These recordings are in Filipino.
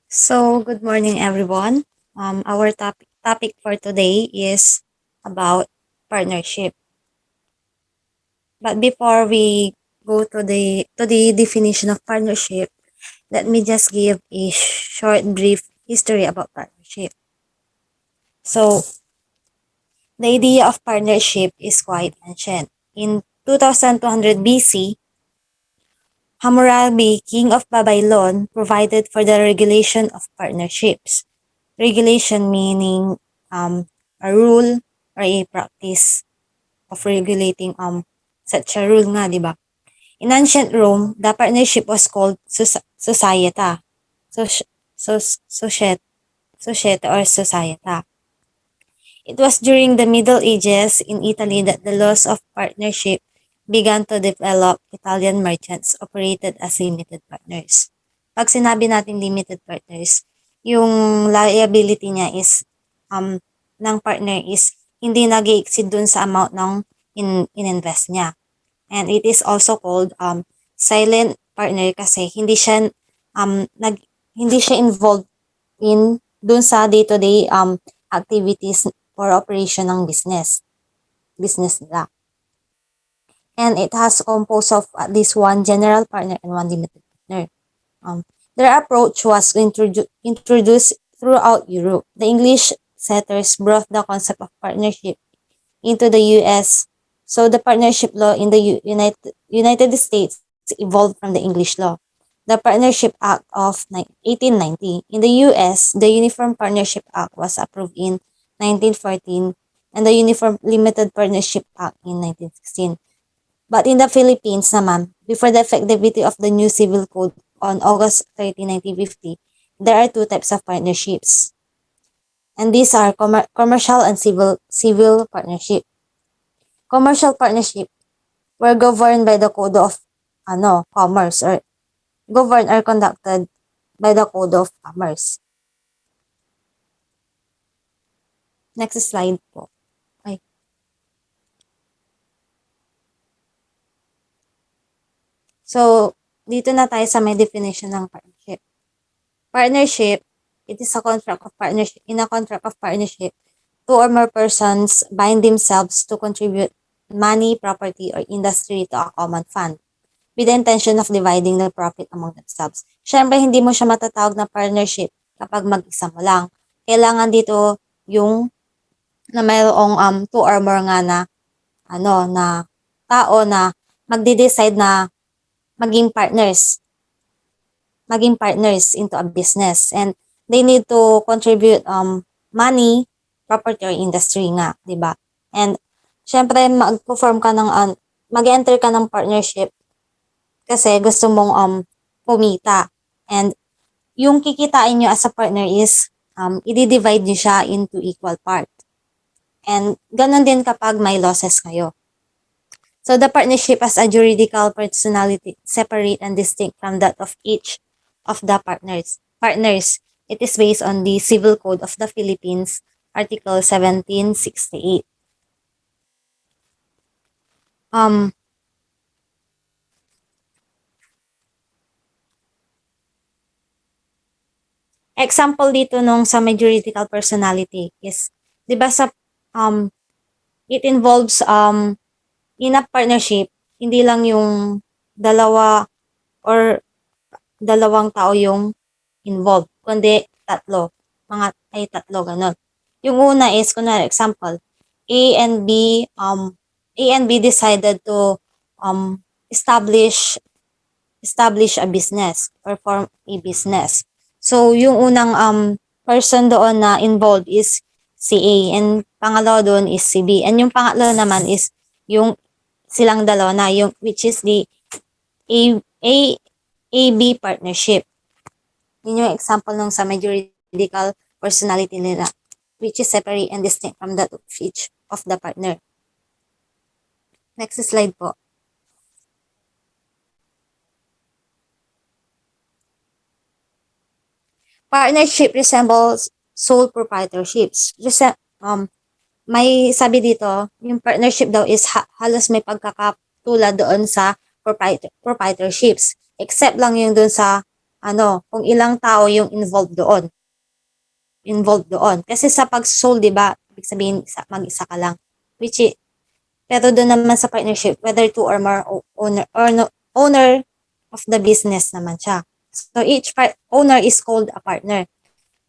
Good morning, everyone. Our topic for today is about partnership. But before we go to the definition of partnership, let me just give a short, brief history about partnership. So, the idea of partnership is quite ancient. In 2200 BC, Hammurabi, king of Babylon, provided for the regulation of partnerships. Regulation meaning a rule or a practice of regulating such a rule nga, di ba? In ancient Rome, the partnership was called societa. Society, society or societa. It was during the Middle Ages in Italy that the laws of partnership began to develop. Italian merchants operated as limited partners. Pag sinabi natin limited partners, yung liability niya is ng partner is hindi nag-exceed dun sa amount ng in-invest niya. And it is also called silent partner kasi hindi siya involved in dun sa day-to-day activities or operation ng business nila. And it has composed of at least one general partner and one limited partner. Their approach was introduced throughout Europe. The English settlers brought the concept of partnership into the US. So the partnership law in the United States evolved from the English law. The Partnership Act of 1890. In the US, the Uniform Partnership Act was approved in 1914 and the Uniform Limited Partnership Act in 1916. But in the Philippines naman, before the effectivity of the new civil code on August 30, 1950, there are two types of partnerships. And these are commercial and civil partnership. Commercial partnership were governed by the code of commerce or governed or conducted by the code of commerce. Next slide po. Ay. So, dito na tayo sa may definition ng partnership. Partnership, it is a contract of partnership. In a contract of partnership, two or more persons bind themselves to contribute money, property, or industry to a common fund with the intention of dividing the profit among themselves. Siyempre, hindi mo siya matatawag na partnership kapag mag-isa mo lang. Kailangan dito yung na mayroong two or more nga na na tao na magde-decide na maging partners into a business, and they need to contribute money, property, or industry nga, di ba? And syempre mag-perform ka ng mag-enter ka ng partnership kasi gusto mong kumita, and yung kikitain nyo as a partner is i-divide nyo siya into equal part. And ganun din kapag may losses kayo. So the partnership as a juridical personality, separate and distinct from that of each of the partners. It is based on the Civil Code of the Philippines, Article 1768. Example dito nung sa may juridical personality is, di ba sa it involves in a partnership, hindi lang yung dalawa or dalawang tao yung involved, kundi tatlo, ganun. Yung una is, kunwari example, A and B decided to establish a business or form a business. So yung unang person doon na involved is si A, and pangalawa doon is si B, and yung pangatlo naman is yung silang dalawa na, yung which is the AB partnership. Yun yung example ng sa may juridical personality nila, which is separate and distinct from that of each of the partner. Next slide po. Partnership resembles sole proprietorships. May sabi dito, yung partnership daw is halos may pagkakatulad doon sa proprietorships. Except lang yung doon sa kung ilang tao yung involved doon. Kasi sa pag-sold, di ba, ibig sabihin, mag-isa ka lang. Pero doon naman sa partnership, whether two or more owner of the business naman siya. So each owner is called a partner.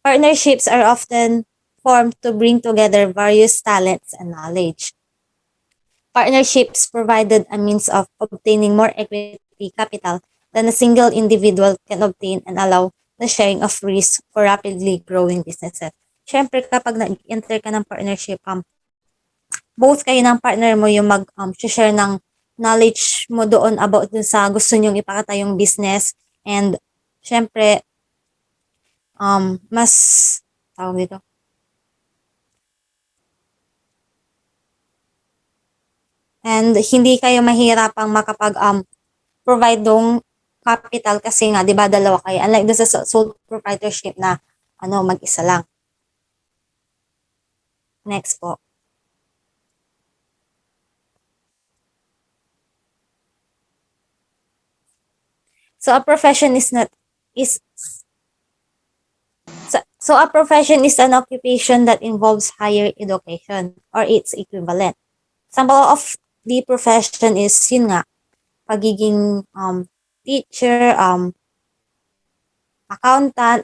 Partnerships are often formed to bring together various talents and knowledge. Partnerships provided a means of obtaining more equity capital than a single individual can obtain and allow the sharing of risk for rapidly growing businesses. Siyempre, kapag nag-enter ka ng partnership, both kayo ng partner mo yung share ng knowledge mo doon about dun sa gusto nyong ipakatayong business, and syempre mas tawag dito, and hindi kayo mahirapang makapag provide dong capital kasi nga 'di ba dalawa kayo, unlike doon sa sole proprietorship na mag-isa lang. Next po. So a profession is not is so a profession is an occupation that involves higher education or its equivalent. Example of the profession is yun nga, pagiging teacher, accountant,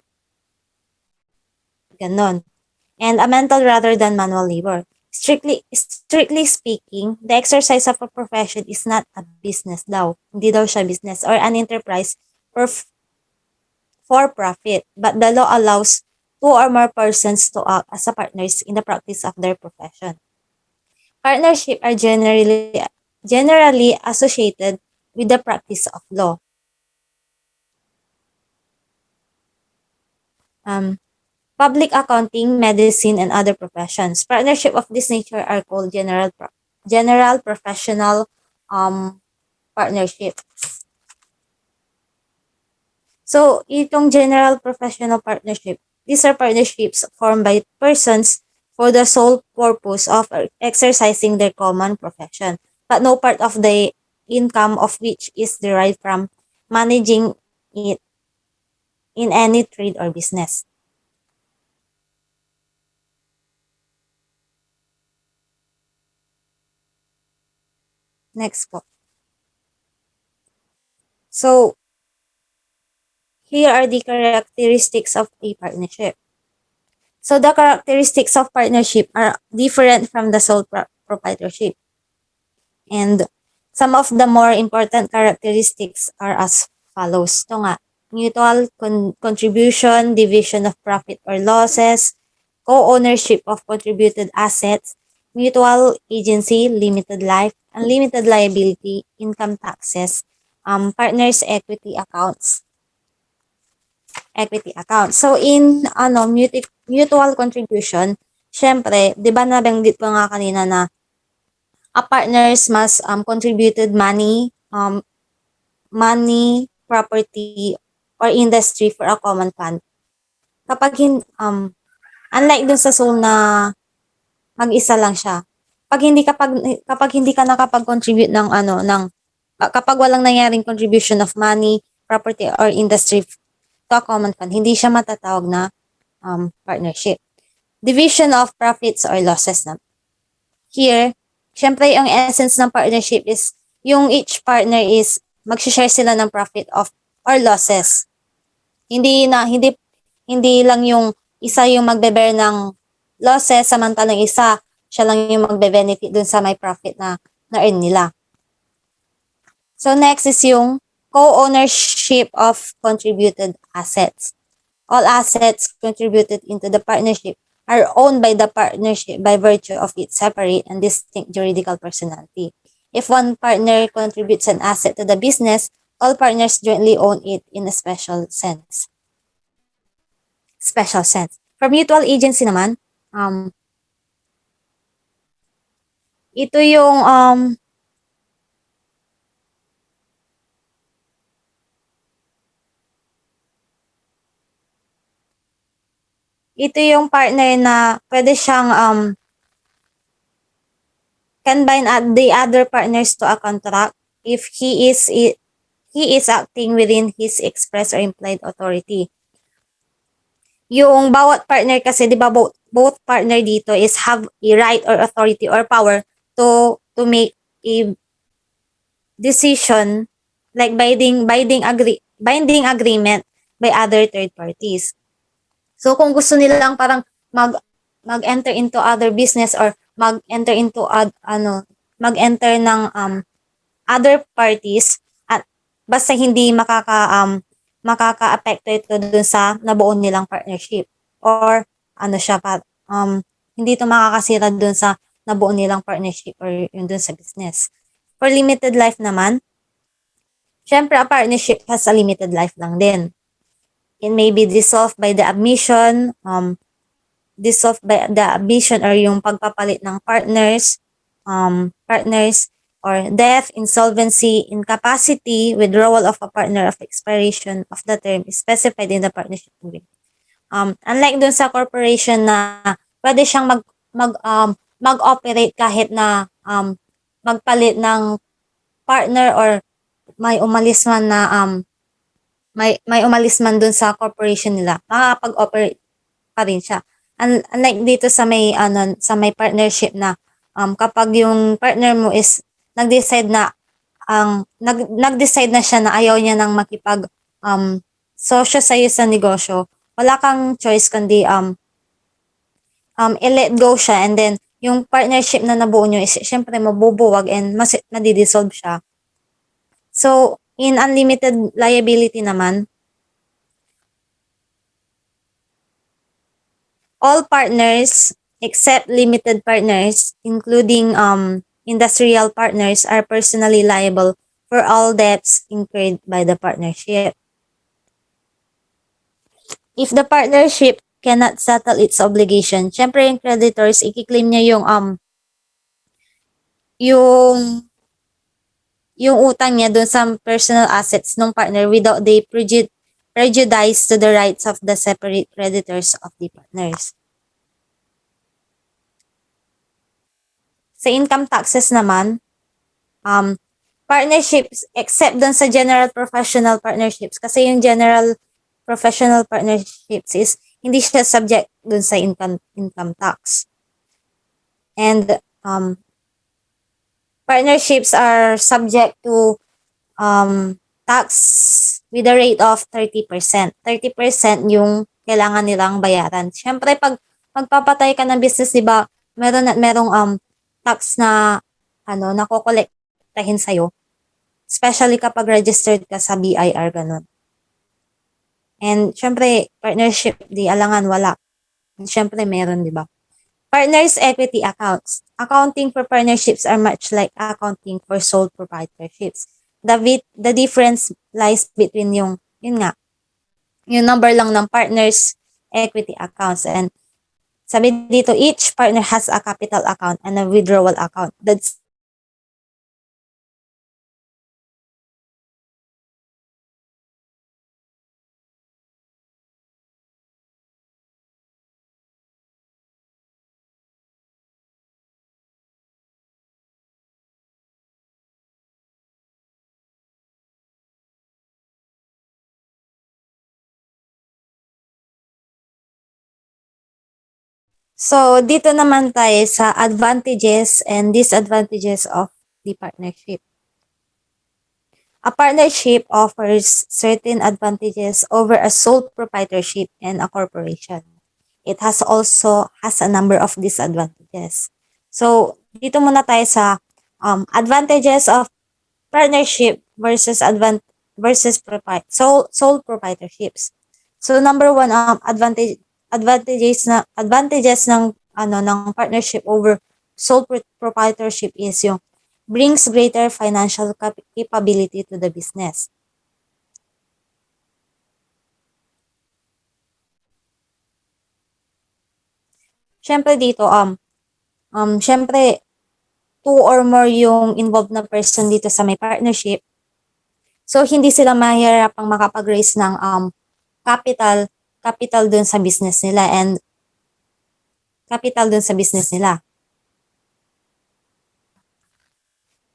ganon. And a mental rather than manual labor. Strictly speaking, the exercise of a profession is not a business daw. Hindi daw siya business or an enterprise for profit, but the law allows two or more persons to act as a partners in the practice of their profession. Partnership are generally associated with the practice of law. Public accounting, medicine, and other professions. Partnership of this nature are called general professional partnership. So, itong general professional partnership, these are partnerships formed by persons for the sole purpose of exercising their common profession, but no part of the income of which is derived from managing it in any trade or business. Next po. So, here are the characteristics of a partnership. So, the characteristics of partnership are different from the sole proprietorship. And some of the more important characteristics are as follows. Ito nga, mutual contribution, division of profit or losses, co-ownership of contributed assets, mutual agency, limited life, unlimited liability, income taxes, partners equity accounts. So in mutual contribution, syempre, 'di ba nabanggit ko nga kanina na a partners must contributed money, property, or industry for a common fund. Kapag unlike dun sa soul na mag-isa lang siya, kapag hindi ka nakapag-contribute kapag walang nangyaring contribution of money, property, or industry to a common fund, hindi siya matatawag na partnership. Division of profits or losses na. Here, syempre ang essence ng partnership is yung each partner is mag-share sila ng profit or losses. Hindi lang yung isa yung magbe-bear ng losses samantalang isa siya lang yung magbe-benefit dun sa may profit na earn nila. So next is yung co-ownership of contributed assets. All assets contributed into the partnership are owned by the partnership by virtue of its separate and distinct juridical personality. If one partner contributes an asset to the business, all partners jointly own it in a special sense. For mutual agency naman, ito yung partner na pwede siyang can bind the other partners to a contract if he he is acting within his express or implied authority. Yung bawat partner kasi, di ba, both partner dito is have a right or authority or power to make a decision like binding agreement by other third parties. So kung gusto nilang parang mag-enter into other business or mag-enter into mag-enter ng other parties at basta hindi makaka-apekto ito dun sa nabuo nilang partnership or siya hindi ito makakasira dun sa nabuo nilang partnership or yun dun sa business. For limited life naman, syempre a partnership has a limited life lang din. It may be dissolved by the admission or yung pagpapalit ng partners or death, insolvency, incapacity, withdrawal of a partner of expiration of the term is specified in the partnership agreement. Unlike dun sa corporation na pwede siyang mag-operate kahit na magpalit ng partner or may umalis man na may umalis man dun sa corporation nila, makakapag-operate pa rin siya. Unlike dito sa may partnership na kapag yung partner mo is nag-decide na siya na ayaw niya nang makipag sosyo sa iyo sa negosyo, wala kang choice kundi i-let go siya, and then yung partnership na nabuo nyo is syempre mabubuwag and madidissolve siya. So, in unlimited liability naman, all partners except limited partners, including industrial partners, are personally liable for all debts incurred by the partnership. If the partnership cannot settle its obligation, syempre yung creditors, i-claim niya yung utang niya dun sa personal assets ng partner without the prejudice to the rights of the separate creditors of the partners. Sa income taxes naman, partnerships, except dun sa general professional partnerships, kasi yung general professional partnerships is hindi siya subject dun sa income tax. And partnerships are subject to tax with a rate of 30%. 30% yung kailangan nilang bayaran. Siyempre, pag magpapatay ka ng business, di ba, merong tax na nakokolektahin sa'yo. Especially kapag registered ka sa BIR, ganun. And syempre, partnership, di alangan, wala. And syempre, meron, di ba? Partners' equity accounts. Accounting for partnerships are much like accounting for sole proprietorships. The difference lies between yung number lang ng partners' equity accounts. And sabi dito, each partner has a capital account and a withdrawal account. That's So, dito naman tayo sa advantages and disadvantages of the partnership. A partnership offers certain advantages over a sole proprietorship and a corporation. It also has a number of disadvantages. So, dito muna tayo sa advantages of partnership versus sole proprietorships. So, number one, advantages ng partnership over sole proprietorship is yung brings greater financial capability to the business. Syempre dito syempre 2 or more yung involved na person dito sa may partnership. So hindi sila mahirapang makapag-raise ng capital dun sa business nila and capital dun sa business nila.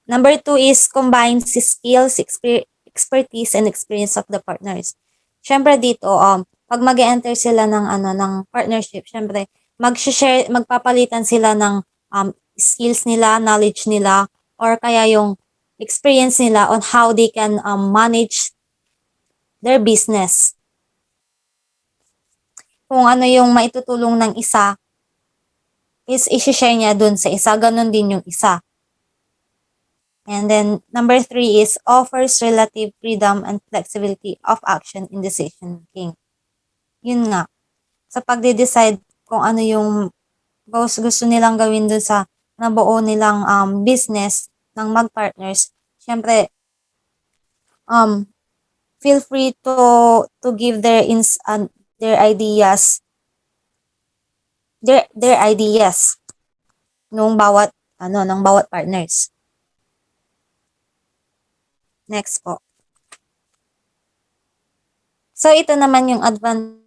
Number 2 is combines skills, expertise and experience of the partners. Syempre dito, pag mag-enter sila ng partnership, syempre, magpapalitan sila ng skills nila, knowledge nila, or kaya yung experience nila on how they can manage their business. Kung ano yung maitutulong ng isa, is i-share niya dun sa isa, ganun din yung isa. And then, number 3 is offers relative freedom and flexibility of action in decision making. Yun nga, sa pagde-decide kung ano yung gusto nilang gawin dun sa nabuo nilang business ng mag-partners, syempre, feel free to give their ideas, their ideas ng bawat partners. Next po. So, ito naman yung advantage.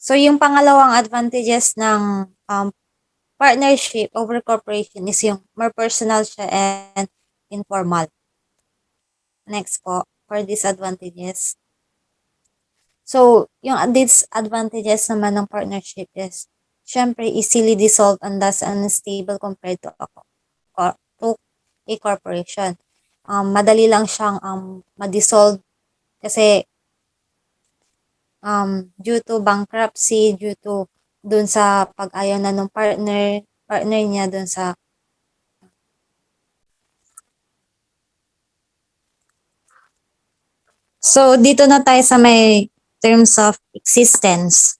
So, yung pangalawang advantages ng partnership over corporation is yung more personal siya and informal. Next po, for disadvantages. So, yung disadvantages naman ng partnership is, syempre, easily dissolved and thus unstable compared to a corporation. Madali lang siyang ma-dissolve kasi due to bankruptcy, due to dun sa pag-ayaw na ng partner niya dun sa So, dito na tayo sa may terms of existence.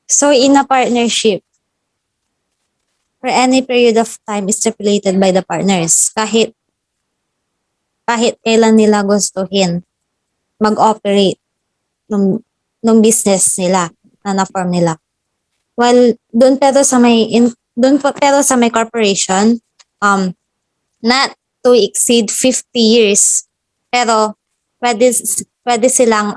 So, in a partnership, for any period of time is stipulated by the partners. Kahit kailan nila gustuhin mag-operate ng business nila na na-form nila. Well, doon pero sa may corporation, not to exceed 50 years. Pero pwede silang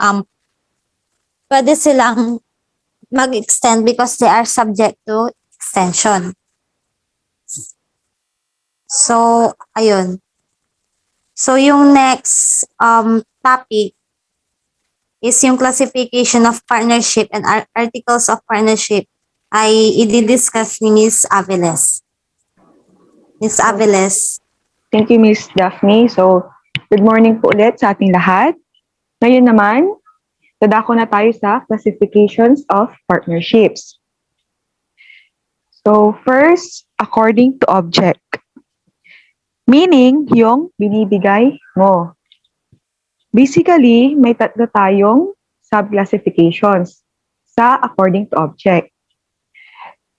mag-extend because they are subject to extension. So, ayun. So, yung next topic is yung classification of partnership and articles of partnership ay i-discuss ni Ms. Aviles. Ms. Aviles. Thank you, Ms. Daphne. So, good morning po ulit sa ating lahat. Ngayon naman, dadako na tayo sa classifications of partnerships. So, first, according to object. Meaning, yung binibigay mo. Basically, may tatlo tayong sub-classifications sa according to object.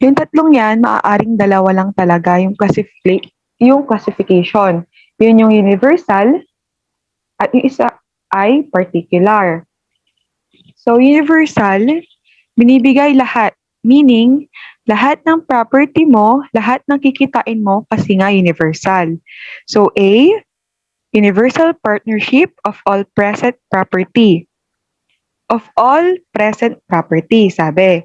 Yung tatlong yan, maaaring dalawa lang talaga yung classification. Yun yung universal at yung isa ay particular. So, universal, binibigay lahat. Meaning, lahat ng property mo, lahat ng kikitain mo kasi nga universal. So, A, universal partnership of all present property. Of all present property, sabi.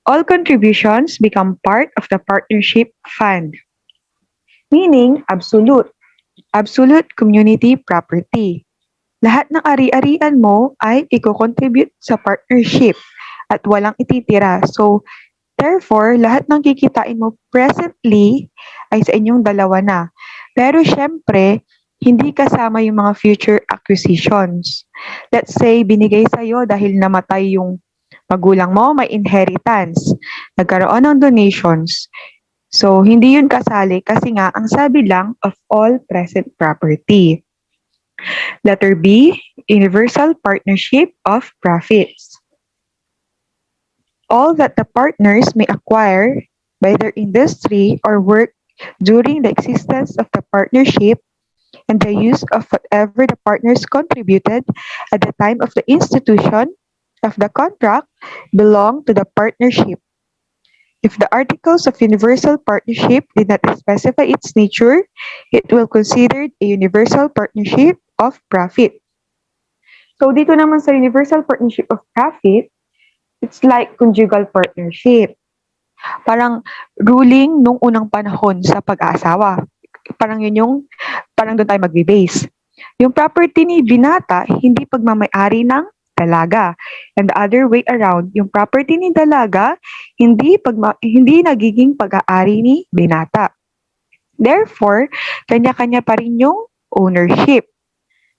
All contributions become part of the partnership fund. Meaning, absolute. Absolute community property. Lahat ng ari-arian mo ay i-contribute sa partnership at walang ititira. So, therefore, lahat ng kikitain mo presently ay sa inyong dalawa na. Pero syempre, hindi kasama yung mga future acquisitions. Let's say, binigay sa'yo dahil namatay yung magulang mo, may inheritance. Nagkaroon ng donations. So, hindi yun kasali kasi nga, ang sabi lang of all present property. Letter B, universal partnership of profits. All that the partners may acquire by their industry or work during the existence of the partnership and the use of whatever the partners contributed at the time of the institution of the contract belong to the partnership. If the articles of universal partnership did not specify its nature, it will considered a universal partnership of profit. So dito naman sa universal partnership of profit, it's like conjugal partnership. Parang ruling nung unang panahon sa pag-aasawa. Parang yun yung, parang doon tayo magbe-base. Yung property ni binata, hindi pagmamayari ng dalaga. And the other way around, yung property ni dalaga, hindi nagiging pag-aari ni binata. Therefore, kanya-kanya pa rin yung ownership.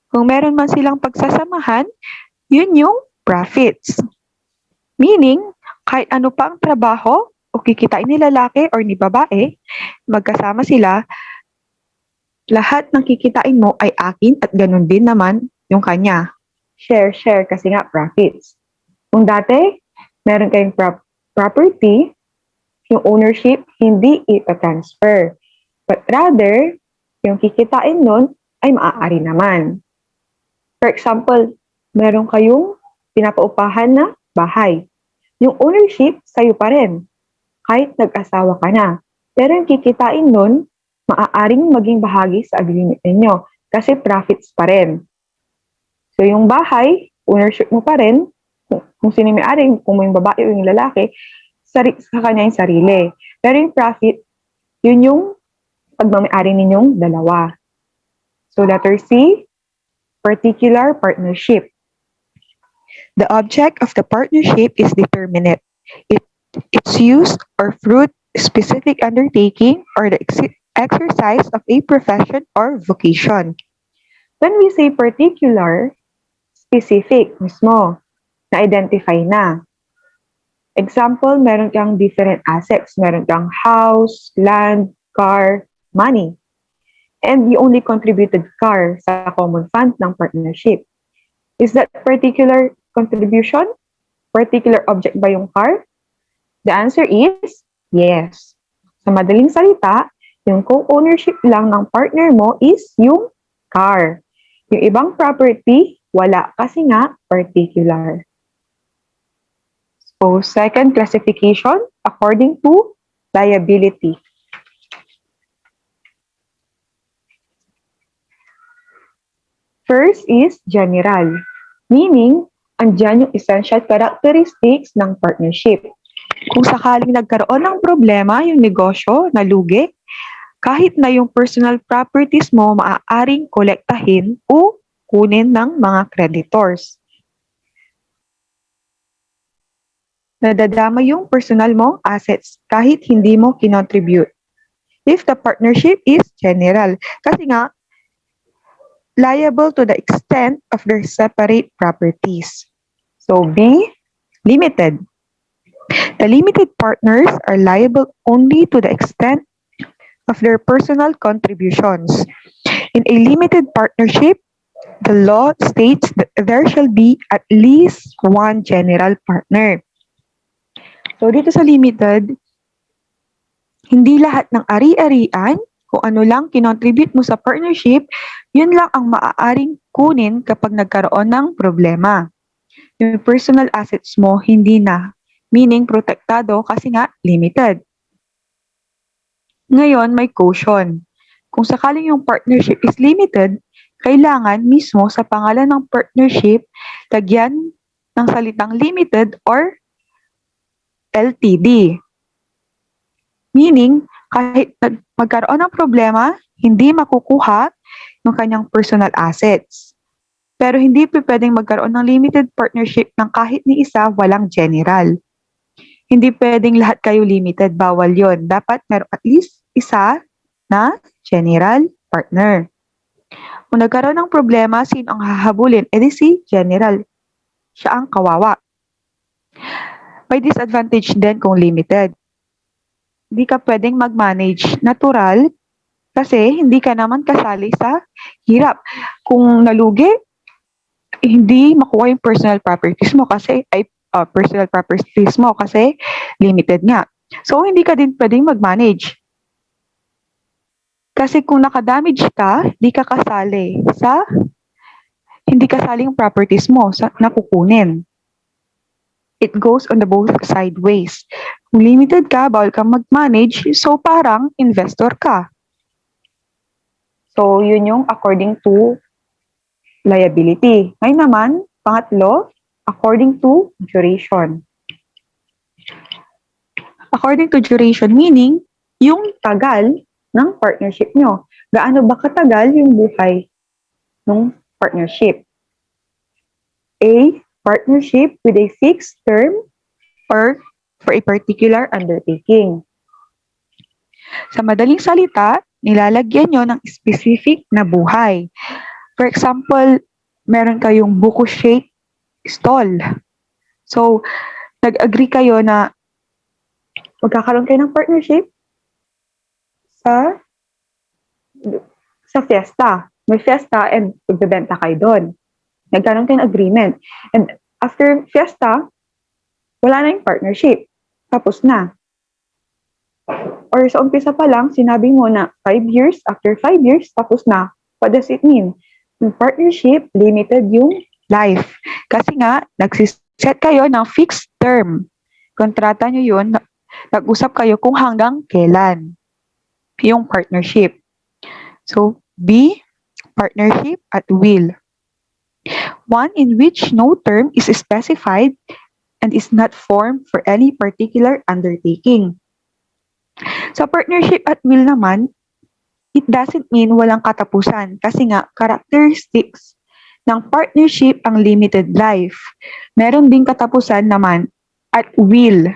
Kung meron man silang pagsasamahan, yun yung profits. Meaning, kahit ano pa ang trabaho o kikitain ni lalaki or ni babae, magkasama sila, lahat ng kikitain mo ay akin at ganun din naman yung kanya. Share kasi nga profits. Kung dati, meron kayong property, yung ownership hindi ita-transfer. But rather, yung kikitain nun ay maaari naman. For example, meron kayong pinapaupahan na bahay. Yung ownership, sa'yo pa rin. Kahit nag-asawa ka na. Pero yung kikitain nun, maaaring maging bahagi sa agreement ninyo. Kasi profits pa rin. So yung bahay, ownership mo pa rin. Kung sino may-ari, kung yung babae o yung lalaki, sa kanya yung sarili. Pero yung profit, yun yung pagmamayari ninyong dalawa. So letter C, particular partnership. The object of the partnership is determinate. Its use or fruit, specific undertaking, or the exercise of a profession or vocation. When we say particular, specific mismo, na-identify na. Example, meron kang different assets. Meron kang house, land, car, money. And you only contributed car sa common fund ng partnership. Is that particular contribution? Particular object ba yung car? The answer is yes. Sa madaling salita, yung co-ownership lang ng partner mo is yung car. Yung ibang property, wala kasi nga particular. So, second classification, according to liability. First is general, meaning andyan yung essential characteristics ng partnership. Kung sakaling nagkaroon ng problema yung negosyo, nalugi, kahit na yung personal properties mo maaaring kolektahin o kunin ng mga creditors. Nadadama yung personal mong assets kahit hindi mo kinontribute. If the partnership is general, kasi nga, liable to the extent of their separate properties. So B, limited. The limited partners are liable only to the extent of their personal contributions. In a limited partnership, the law states that there shall be at least one general partner. So dito sa limited, hindi lahat ng ari-arian, kung ano lang kinontribute mo sa partnership, yun lang ang maaaring kunin kapag nagkaroon ng problema. Yung personal assets mo, hindi na. Meaning, protektado kasi nga limited. Ngayon, may caution. Kung sakaling yung partnership is limited, kailangan mismo sa pangalan ng partnership, lagyan ng salitang limited or LTD. Meaning, kahit magkaroon ng problema, hindi makukuha yung kanyang personal assets. Pero hindi pwedeng magkaroon ng limited partnership ng kahit ni isa walang general. Hindi pwedeng lahat kayo limited, bawal yon. Dapat meron at least isa na general partner. Kung nagkaroon ng problema, sino ang hahabulin? E di si general. Siya ang kawawa. May disadvantage din kung limited. Hindi ka pwedeng mag-manage natural kasi hindi ka naman kasali sa hirap. Kung nalugi, hindi makuha yung personal properties mo kasi limited nga. So hindi ka din pwedeng mag-manage. Kasi kung nakadamage ka, hindi kasali yung properties mo sa nakukunin. It goes on the both sideways. Kung limited ka, bawal kang mag-manage, so parang investor ka. So, yun yung according to liability. Ngayon naman, pangatlo, according to duration. According to duration, meaning, yung tagal ng partnership nyo. Gaano ba katagal yung buhay ng partnership? A, partnership with a fixed term or for a particular undertaking. Sa madaling salita, nilalagyan nyo ng specific na buhay. For example, meron kayong buko shake stall. So, nag-agree kayo na magkakaroon kayo ng partnership sa fiesta. May fiesta and magbebenta kayo doon. Nagkaroon kayo ng agreement. And after fiesta, wala na yung partnership. Tapos na. Or sa umpisa pa lang, sinabi mo na 5 years, after 5 years, tapos na. What does it mean? Yung partnership, limited yung life. Kasi nga, nagsiset kayo ng fixed term. Kontrata nyo yun, nag-usap kayo kung hanggang kailan yung partnership. So, B, partnership at will. One in which no term is specified and is not formed for any particular undertaking. Sa partnership at will naman, it doesn't mean walang katapusan kasi nga characteristics ng partnership ang limited life. Meron ding katapusan naman at will.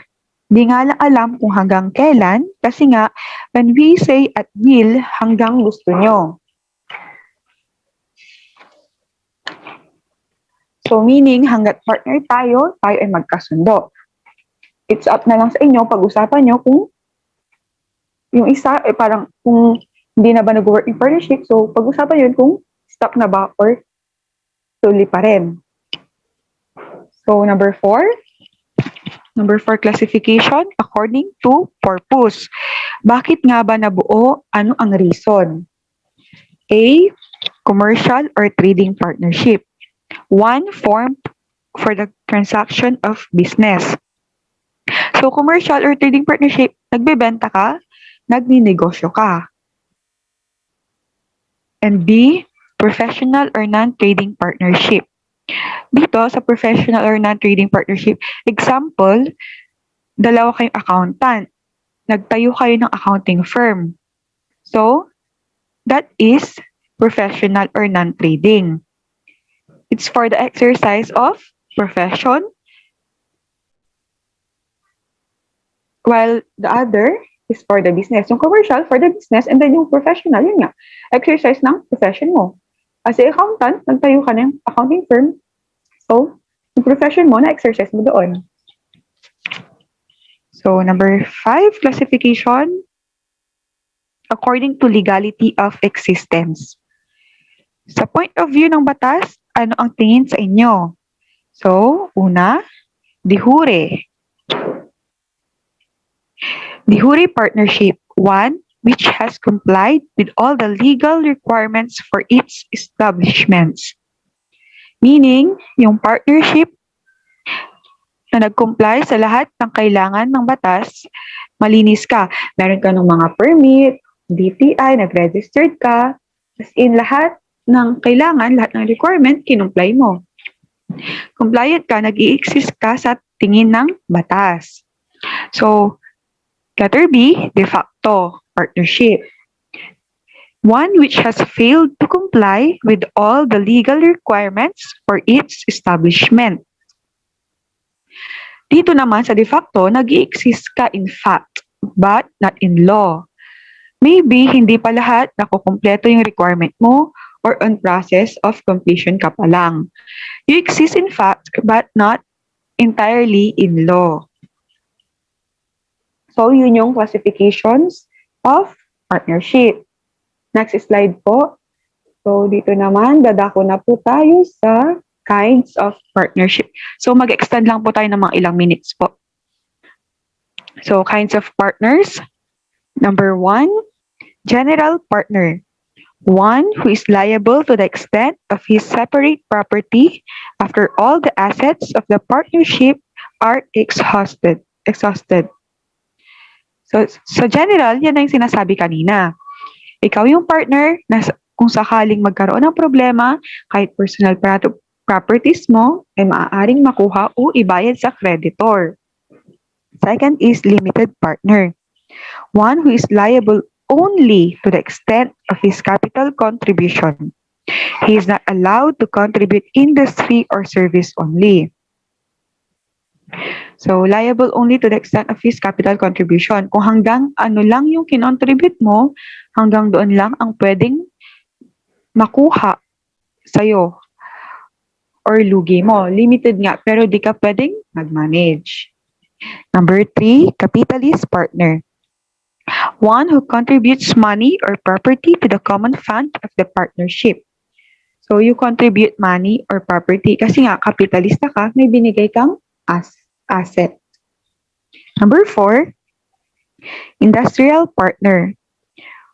Di nga lang alam kung hanggang kailan kasi nga when we say at will, hanggang gusto nyo. So meaning hanggat partner tayo ay magkasundo. It's up na lang sa inyo, pag-usapan nyo kung yung isa, parang kung hindi na ba nag-work in partnership, so pag-usapan yun kung stop na ba or tuloy pa rin. So number 4 classification according to purpose. Bakit nga ba nabuo? Ano ang reason? A, commercial or trading partnership. One formed for the transaction of business. So commercial or trading partnership, nagbebenta ka, nagninegosyo ka. And B, professional or non-trading partnership. Dito sa professional or non-trading partnership, example, dalawa kayong accountant. Nagtayo kayo ng accounting firm. So, that is professional or non-trading. It's for the exercise of profession, while the other is for the business. Yung commercial, for the business, and then yung professional, yun nga, exercise ng profession mo. As a accountant, nagtayo ka ng accounting firm, so, yung profession mo, na-exercise mo doon. So, number 5, classification according to legality of existence. Sa point of view ng batas, ano ang tingin sa inyo? So, una, de jure. De jure partnership, one which has complied with all the legal requirements for its establishments. Meaning, yung partnership na nag-comply sa lahat ng kailangan ng batas, malinis ka. Meron ka ng mga permit, DTI, nag-registered ka, as in lahat ng kailangan, lahat ng requirement, kinumply mo. Compliant ka, nag-i-exist ka sa tingin ng batas. So, letter B, de facto partnership. One which has failed to comply with all the legal requirements for its establishment. Dito naman sa de facto, nag-i-exist ka in fact, but not in law. Maybe hindi pa lahat nakukumpleto yung requirement mo or on process of completion ka pa lang. You exist in fact, but not entirely in law. So, yun yung classifications of partnership. Next slide po. So, dito naman, dadako na po tayo sa kinds of partnership. So, mag-extend lang po tayo ng mga ilang minutes po. So, kinds of partners. Number 1, General partner, one who is liable to the extent of his separate property after all the assets of the partnership are exhausted. So, sa general, yan ang sinasabi kanina. Ikaw yung partner na kung sakaling magkaroon ng problema, kahit personal properties mo ay maaaring makuha o ibayad sa creditor. Second is limited partner, one who is liable only to the extent of his capital contribution. He is not allowed to contribute industry or service only. So, liable only to the extent of his capital contribution. Kung hanggang ano lang yung kinontribute mo, hanggang doon lang ang pwedeng makuha sa'yo or lugi mo. Limited nga, pero di ka pwedeng mag-manage. Number 3, capitalist partner. One who contributes money or property to the common fund of the partnership. So, you contribute money or property kasi nga, kapitalista ka, may binigay kang asset. Number 4, industrial partner.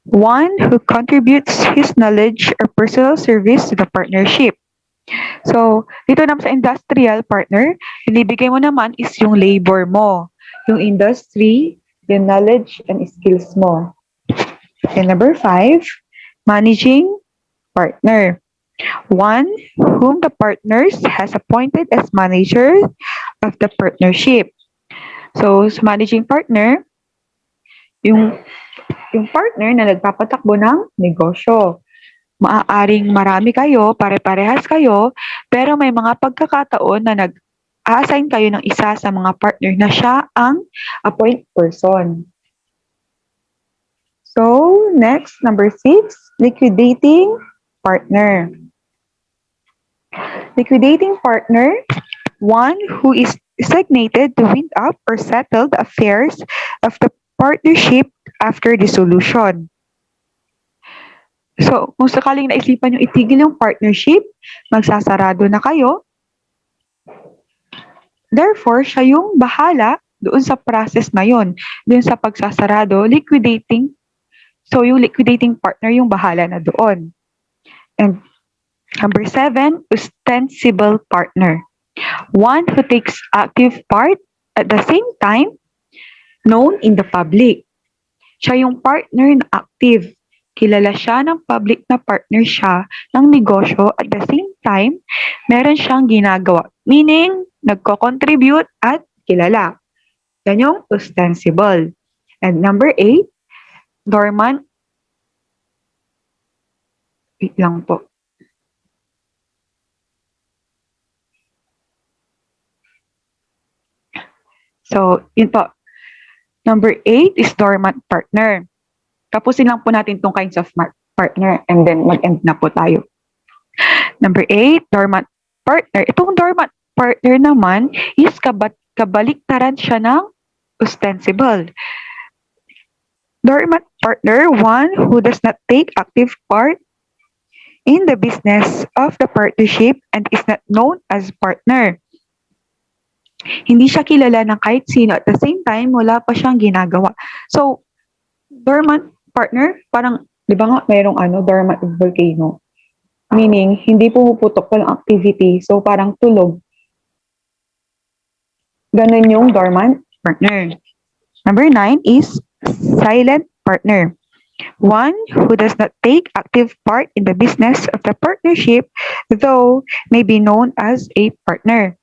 One who contributes his knowledge or personal service to the partnership. So, dito naman sa industrial partner, binibigay mo naman is yung labor mo, yung industry, yung knowledge and skills mo. And number 5, managing partner. One whom the partners has appointed as manager of the partnership. So, sa managing partner, yung partner na nagpapatakbo ng negosyo. Maaaring marami kayo, pare-parehas kayo, pero may mga pagkakataon na nag-assign kayo ng isa sa mga partner na siya ang appoint person. So, next, number 6, liquidating partner. Liquidating partner, one who is designated to wind up or settle the affairs of the partnership after dissolution. So, kung sakaling naisipan yung itigil yung partnership, magsasarado na kayo. Therefore, siya yung bahala doon sa process na yun. Doon sa pagsasarado, liquidating. So, yung liquidating partner yung bahala na doon. And number 7, ostensible partner. One who takes active part at the same time known in the public. Siya yung partner na active. Kilala siya ng public na partner siya ng negosyo at the same time, meron siyang ginagawa. Meaning, nagko-contribute at kilala. Yan yung ostensible. And number 8, dormant. Wait lang po. So, yun po. Number 8 is dormant partner. Tapusin lang po natin itong kinds of partner and then mag-end na po tayo. Number 8, dormant partner. Itong dormant partner naman is kabaliktaran siya ng ostensible. Dormant partner, one who does not take active part in the business of the partnership and is not known as partner. Hindi siya kilala ng kahit sino. At the same time, wala pa siyang ginagawa. So, dormant partner, parang, di ba nga, mayroong dormant volcano. Meaning, hindi pumuputok walang activity. So, parang tulog. Ganun yung dormant partner. Number 9 is silent partner. One who does not take active part in the business of the partnership, though may be known as a partner.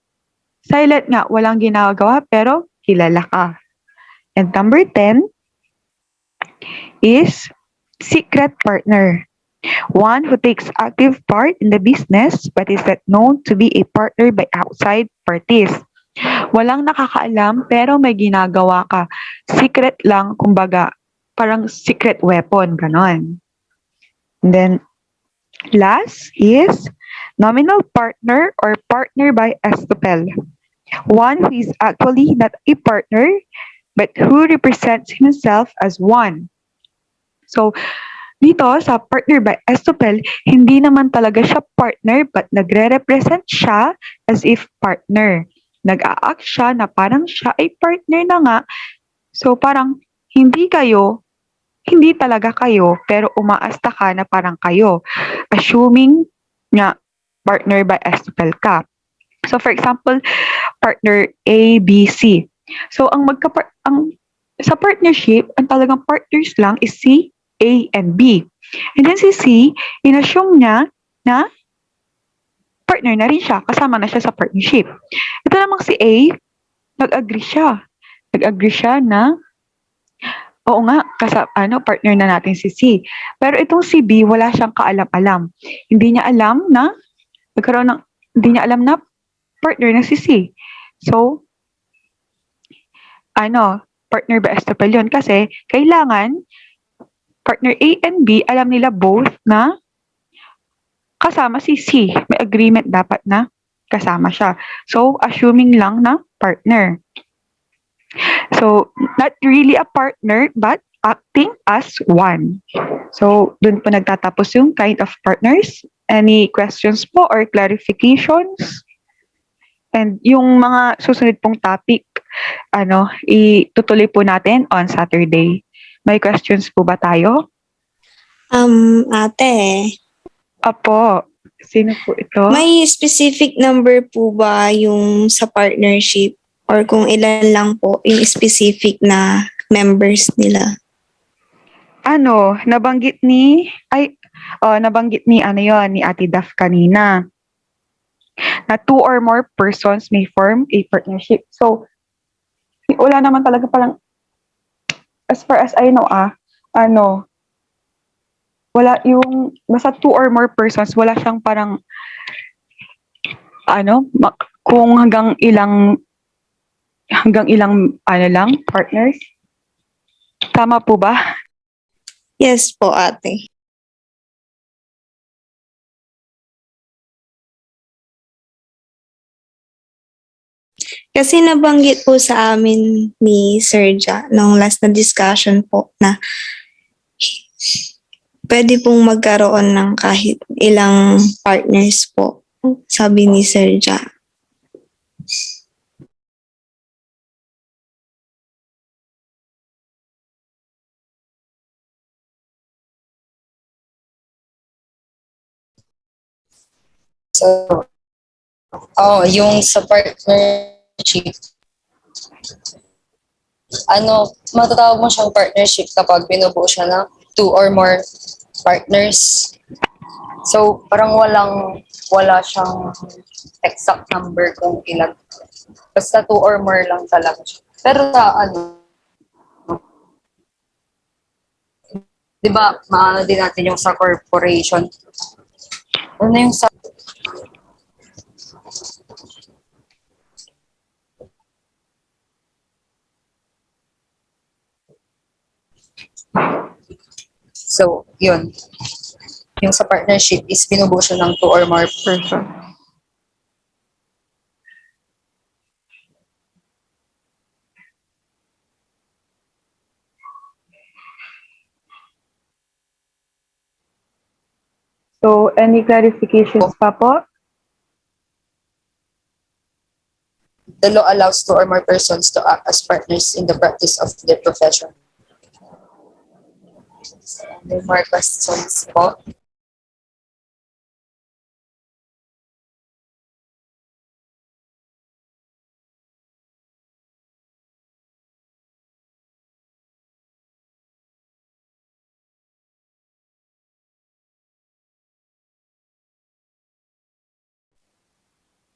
Silent nga, walang ginagawa pero kilala ka. And number 10 is secret partner. One who takes active part in the business but is not known to be a partner by outside parties. Walang nakakaalam pero may ginagawa ka. Secret lang, kumbaga, parang secret weapon, ganon. And then, last is nominal partner or partner by estoppel. One who is actually not a partner but who represents himself as one. So, dito sa partner by estoppel, hindi naman talaga siya partner but nagre-represent siya as if partner. Nag-a-act siya na parang siya ay partner na nga. So, parang hindi hindi talaga kayo, pero umaasta ka na parang kayo. Assuming na partner by SPL ka. So for example, partner A, B, C. So ang sa partnership, ang talagang partners lang is si A and B. And then si C, inassume niya na partner na rin siya, kasama na siya sa partnership. Ito namang si A, nag-agree siya. Nag-agree siya na, oo nga, partner na natin si C. Pero itong si B, wala siyang kaalam-alam. Hindi niya alam na, hindi niya alam na partner na si C. So, partner ba estoppel yun? Kasi, kailangan, partner A and B, alam nila both na kasama si C. May agreement dapat na kasama siya. So, assuming lang na partner. So, not really a partner, but acting as one. So, dun po nagtatapos yung kind of partners. Any questions po or clarifications? And yung mga susunod pong topic, itutuloy po natin on Saturday. May questions po ba tayo? Ate, Apo, sino po ito? may specific number po ba yung sa partnership or kung ilan lang po yung specific na members nila? Nabanggit ni ni Ate Daf kanina na 2 or more persons may form a partnership. So, wala naman talaga parang, as far as I know, wala yung, basta 2 or more persons, wala siyang parang, kung hanggang ilang lang, partners. Tama po ba? Yes po, ate. Kasi nabanggit po sa amin ni Serja nung last na discussion po na pwede pong magkaroon ng kahit ilang partners po, sabi ni Serja. So, yung sa partnership, matatawag mo siyang partnership kapag binubuo siya ng 2 or more partners. So, parang wala siyang exact number kung ilan. Basta 2 or more lang talaga siya. Pero sa di ba, maano din natin yung sa corporation. Ano yung sa So, yun. Yung sa partnership is binubuo siya ng 2 or more Person. So, any clarifications pa po? The law allows 2 or more persons to act as partners in the practice of their profession. Any more questions po?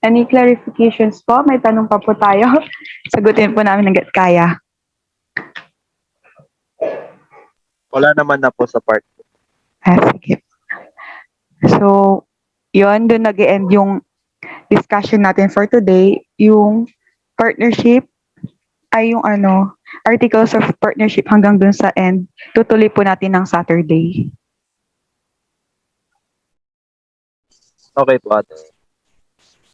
Any clarifications po? May tanong pa po tayo. Sagutin po namin hanggat kaya. Wala naman na po sa part. Sige. So, yun, doon nag-end yung discussion natin for today. Yung partnership ay yung articles of partnership hanggang doon sa end. Tutuloy po natin ng Saturday. Okay po ate.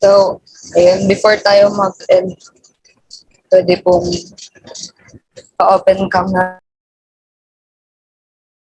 So, ayun, before tayo mag-end, pwede pong pa-open cam na